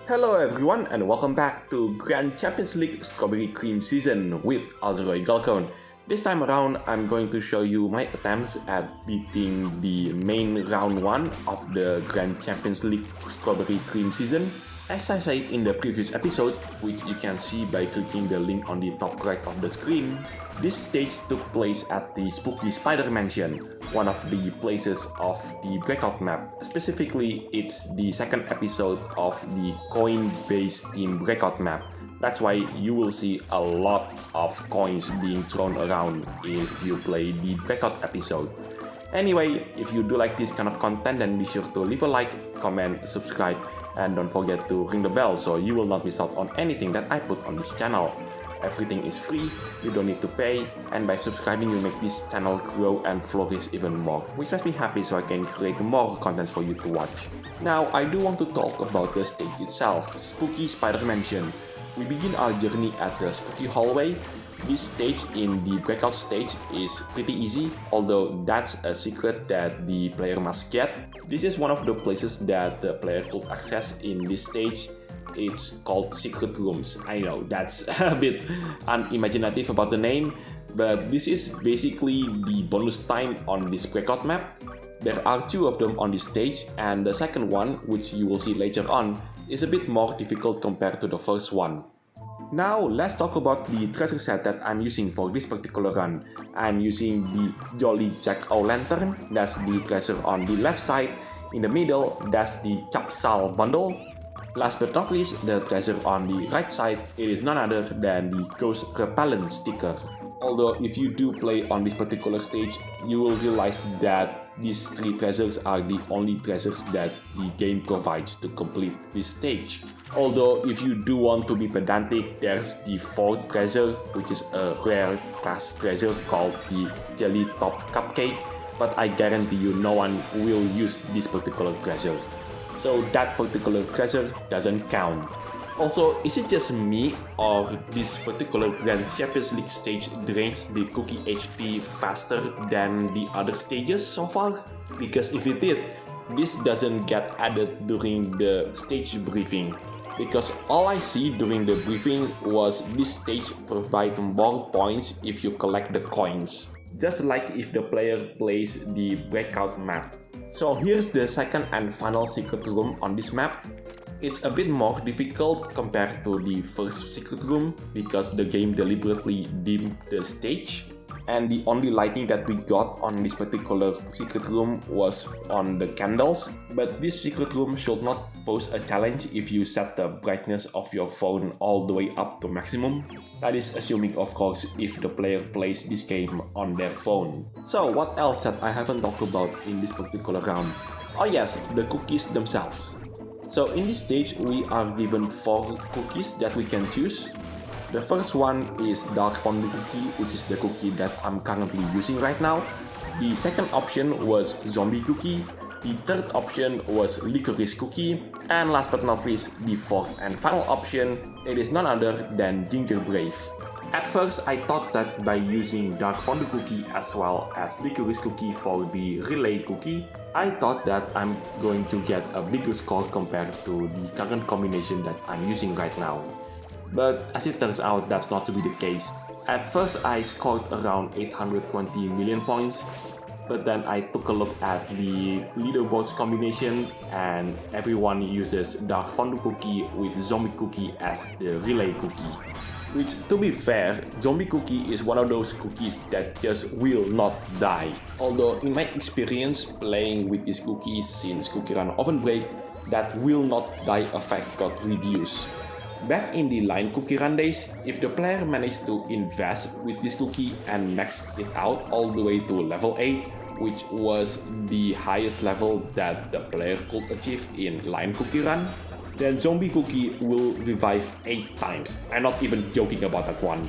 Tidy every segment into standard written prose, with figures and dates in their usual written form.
Hello everyone and welcome back to Grand Champions League Strawberry Cream Season with Alzeroy Galcon. This time around, I'm going to show you my attempts at beating the main round 1 of the Grand Champions League Strawberry Cream Season. As I said in the previous episode, which you can see by clicking the link on the top right of the screen, this stage took place at the Spooky Spider Mansion, one of the places of the breakout map. Specifically, it's the second episode of the coin-based team breakout map. That's why you will see a lot of coins being thrown around if you play the breakout episode. Anyway, if you do like this kind of content, then be sure to leave a like, comment, subscribe, and don't forget to ring the bell so you will not miss out on anything that I put on this channel. Everything is free, you don't need to pay, and by subscribing you make this channel grow and flourish even more, which makes me happy so I can create more contents for you to watch. Now, I do want to talk about the stage itself, Spooky Spider Mansion. We begin our journey at the Spooky Hallway. This stage in the breakout stage is pretty easy, although that's a secret that the player must get. This is one of the places that the player could access in this stage. It's called Secret Rooms. I know, that's a bit unimaginative about the name, but this is basically the bonus time on this breakout map. There are two of them on this stage, and the second one, which you will see later on, is a bit more difficult compared to the first one. Now, let's talk about the treasure set that I'm using for this particular run. I'm using the Jolly Jack-o'-lantern, that's the treasure on the left side. In the middle, that's the Capsal bundle. Last but not least, the treasure on the right side, it is none other than the Ghost Repellent sticker. Although if you do play on this particular stage, you will realize that these three treasures are the only treasures that the game provides to complete this stage. Although if you do want to be pedantic, there's the fourth treasure, which is a rare class treasure called the Jelly Top Cupcake, but I guarantee you no one will use this particular treasure. So that particular treasure doesn't count. Also, is it just me or this particular Grand Champions League stage drains the cookie HP faster than the other stages so far? Because if it did, this doesn't get added during the stage briefing. Because all I see during the briefing was this stage provide more points if you collect the coins. Just like if the player plays the breakout map. So here's the second and final secret room on this map. It's a bit more difficult compared to the first secret room because the game deliberately dimmed the stage. And the only lighting that we got on this particular secret room was on the candles. But this secret room should not pose a challenge if you set the brightness of your phone all the way up to maximum. That is assuming, of course, if the player plays this game on their phone. So what else that I haven't talked about in this particular round? Oh yes, the cookies themselves. So in this stage, we are given 4 cookies that we can choose. The first one is Dark Fondue Cookie, which is the cookie that I'm currently using right now. The second option was Zombie Cookie. The third option was Licorice Cookie. And last but not least, the fourth and final option, it is none other than Ginger Brave. At first, I thought that by using Dark Fondue Cookie as well as Licorice Cookie for the Relay Cookie, I thought that I'm going to get a bigger score compared to the current combination that I'm using right now. But as it turns out, that's not to be the case. At first, I scored around 820 million points, but then I took a look at the leaderboards combination and everyone uses Dark Fondue Cookie with Zombie Cookie as the Relay Cookie. Which, to be fair, Zombie Cookie is one of those cookies that just will not die. Although in my experience playing with this cookie since CookieRunOvenBreak, that will not die effect got reduced. Back in the line CookieRun days, if the player managed to invest with this cookie and max it out all the way to level 8, which was the highest level that the player could achieve in line CookieRun, then Zombie Cookie will revive 8 times. I'm not even joking about that one.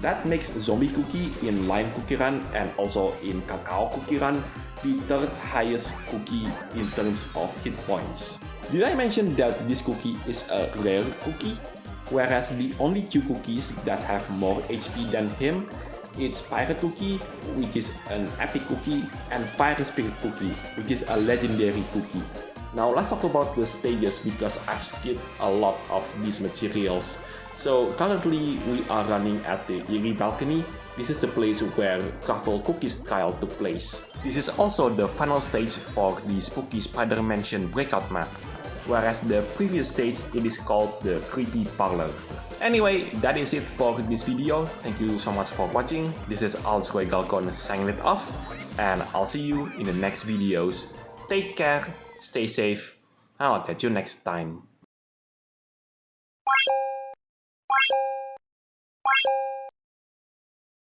That makes Zombie Cookie in line CookieRun and also in Cacao CookieRun the third highest cookie in terms of hit points. Did I mention that this cookie is a rare cookie? Whereas the only 2 cookies that have more HP than him, it's Pirate Cookie, which is an epic cookie, and Fire Spirit Cookie, which is a legendary cookie. Now let's talk about the stages because I've skipped a lot of these materials. So currently we are running at the Eerie Balcony. This is the place where Truffle Cookies trial took place. This is also the final stage for the Spooky Spider Mansion breakout map, whereas the previous stage it is called the Creepy Parlor. Anyway, that is it for this video. Thank you so much for watching. This is Galcon signing it off, and I'll see you in the next videos. Take care, stay safe, and I'll catch you next time.